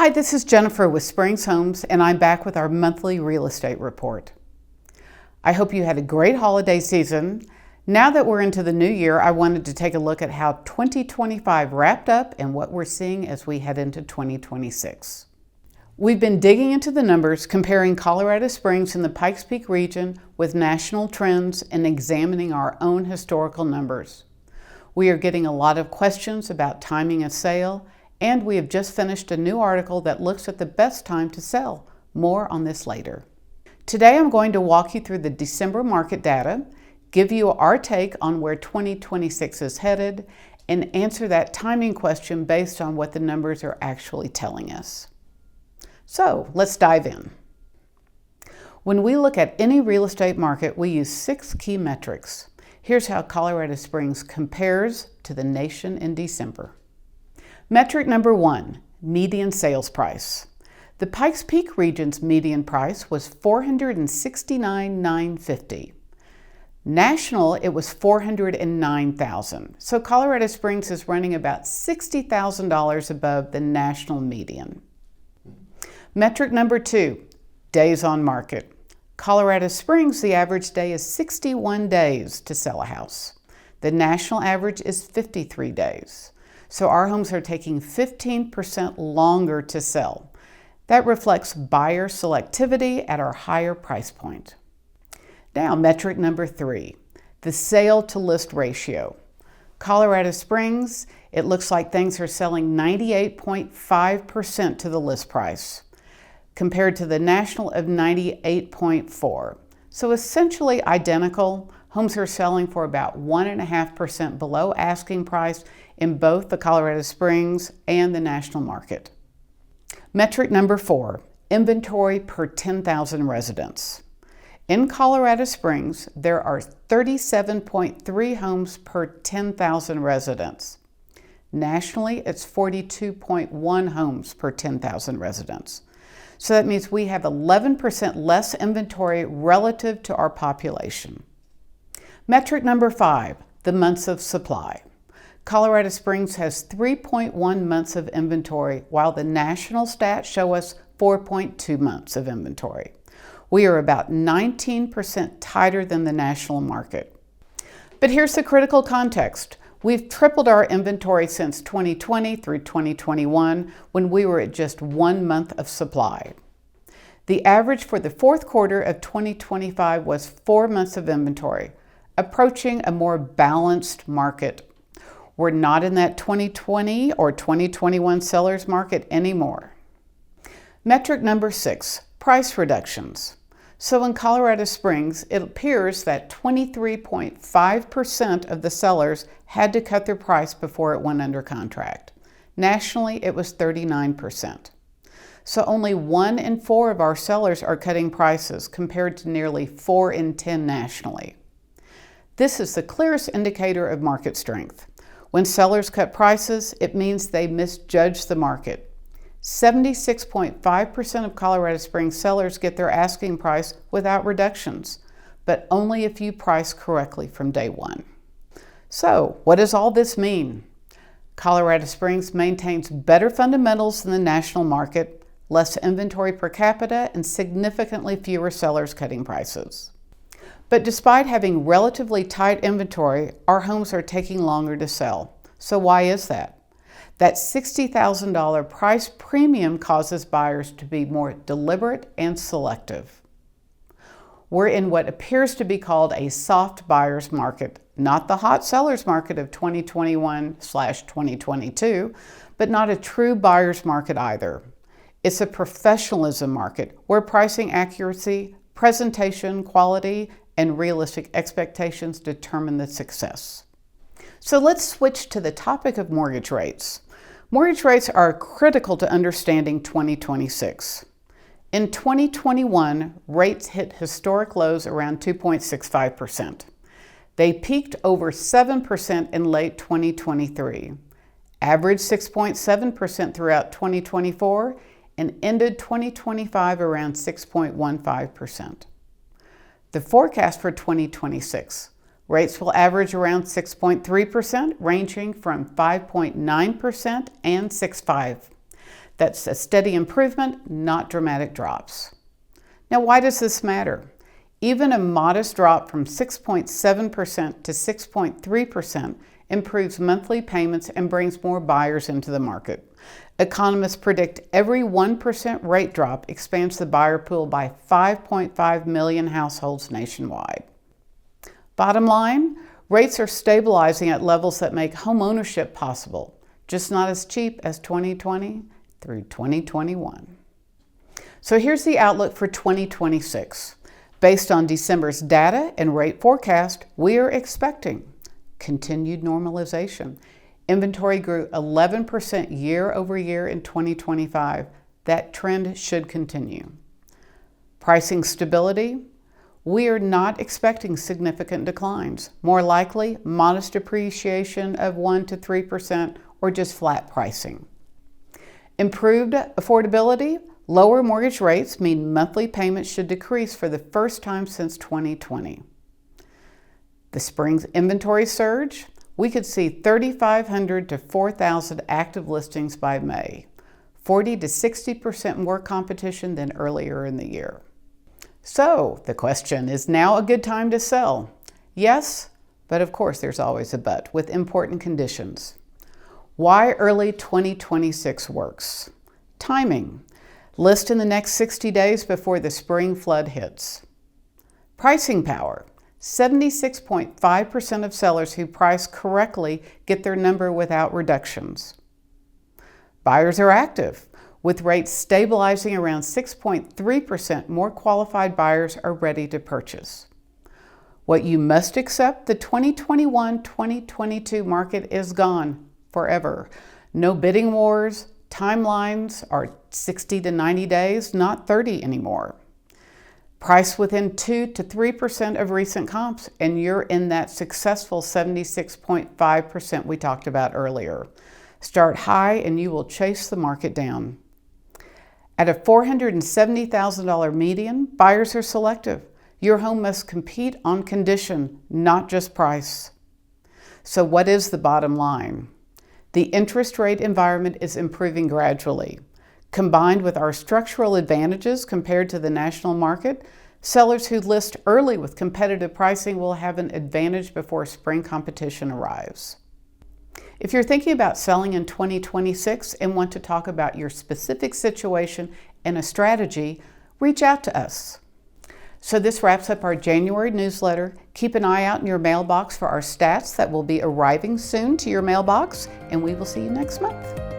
Hi, this is Jennifer with Springs Homes, and I'm back with our monthly real estate report. I hope you had a great holiday season. Now that we're into the new year, I wanted to take a look at how 2025 wrapped up and what we're seeing as we head into 2026. We've been digging into the numbers, comparing Colorado Springs and the Pikes Peak region with national trends and examining our own historical numbers. We are getting a lot of questions about timing of sale, and we have just finished a new article that looks at the best time to sell. More on this later. Today I'm going to walk you through the December market data, give you our take on where 2026 is headed, and answer that timing question based on what the numbers are actually telling us. So let's dive in. When we look at any real estate market, we use 6 key metrics. Here's how Colorado Springs compares to the nation in December. Metric number 1, median sales price. The Pikes Peak region's median price was $469,950. National, it was $409,000. So Colorado Springs is running about $60,000 above the national median. Metric number 2, days on market. Colorado Springs, the average day is 61 days to sell a house. The national average is 53 days. So our homes are taking 15% longer to sell. That reflects buyer selectivity at our higher price point. Now, metric number 3, the sale to list ratio. Colorado Springs, it looks like things are selling 98.5% to the list price, compared to the national of 98.4%. So essentially identical. Homes are selling for about 1.5% below asking price in both the Colorado Springs and the national market. Metric number 4, inventory per 10,000 residents. In Colorado Springs, there are 37.3 homes per 10,000 residents. Nationally, it's 42.1 homes per 10,000 residents. So that means we have 11% less inventory relative to our population. Metric number 5, the months of supply. Colorado Springs has 3.1 months of inventory, while the national stats show us 4.2 months of inventory. We are about 19% tighter than the national market. But here's the critical context. We've tripled our inventory since 2020 through 2021, when we were at just 1 month of supply. The average for the fourth quarter of 2025 was 4 months of inventory, approaching a more balanced market. We're not in that 2020 or 2021 seller's market anymore. Metric number 6, price reductions. So in Colorado Springs, it appears that 23.5% of the sellers had to cut their price before it went under contract. Nationally, it was 39%. So only 1 in 4 of our sellers are cutting prices, compared to nearly 4 in 10 nationally. This is the clearest indicator of market strength. When sellers cut prices, it means they misjudge the market. 76.5% of Colorado Springs sellers get their asking price without reductions, but only if you price correctly from day one. So, what does all this mean? Colorado Springs maintains better fundamentals than the national market, less inventory per capita, and significantly fewer sellers cutting prices. But despite having relatively tight inventory, our homes are taking longer to sell. So why is that? That $60,000 price premium causes buyers to be more deliberate and selective. We're in what appears to be called a soft buyer's market, not the hot seller's market of 2021/2022, but not a true buyer's market either. It's a professionalism market where pricing accuracy, presentation quality, and realistic expectations determine the success. So let's switch to the topic of mortgage rates. Mortgage rates are critical to understanding 2026. In 2021, rates hit historic lows around 2.65%. They peaked over 7% in late 2023, averaged 6.7% throughout 2024, and ended 2025 around 6.15%. The forecast for 2026, rates will average around 6.3%, ranging from 5.9% and 6.5%. That's a steady improvement, not dramatic drops. Now, why does this matter? Even a modest drop from 6.7% to 6.3% improves monthly payments and brings more buyers into the market. Economists predict every 1% rate drop expands the buyer pool by 5.5 million households nationwide. Bottom line, rates are stabilizing at levels that make home ownership possible, just not as cheap as 2020 through 2021. So here's the outlook for 2026. Based on December's data and rate forecast, we are expecting continued normalization. Inventory grew 11% year over year in 2025. That trend should continue. Pricing stability. We are not expecting significant declines. More likely, modest appreciation of 1 to 3% or just flat pricing. Improved affordability. Lower mortgage rates mean monthly payments should decrease for the first time since 2020. The spring's inventory surge. We could see 3,500 to 4,000 active listings by May, 40 to 60% more competition than earlier in the year. So the question, is now a good time to sell? Yes, but of course there's always a but with important conditions. Why early 2026 works? Timing. List in the next 60 days before the spring flood hits. Pricing power. 76.5% of sellers who price correctly get their number without reductions. Buyers are active. With rates stabilizing around 6.3%, more qualified buyers are ready to purchase. What you must accept, the 2021-2022 market is gone forever. No bidding wars. Timelines are 60 to 90 days, not 30 anymore. Price within 2 to 3% of recent comps, and you're in that successful 76.5% we talked about earlier. Start high and you will chase the market down. At a $470,000 median, buyers are selective. Your home must compete on condition, not just price. So what is the bottom line? The interest rate environment is improving gradually. Combined with our structural advantages compared to the national market, sellers who list early with competitive pricing will have an advantage before spring competition arrives. If you're thinking about selling in 2026 and want to talk about your specific situation and a strategy, reach out to us. So this wraps up our January newsletter. Keep an eye out in your mailbox for our stats that will be arriving soon to your mailbox, and we will see you next month.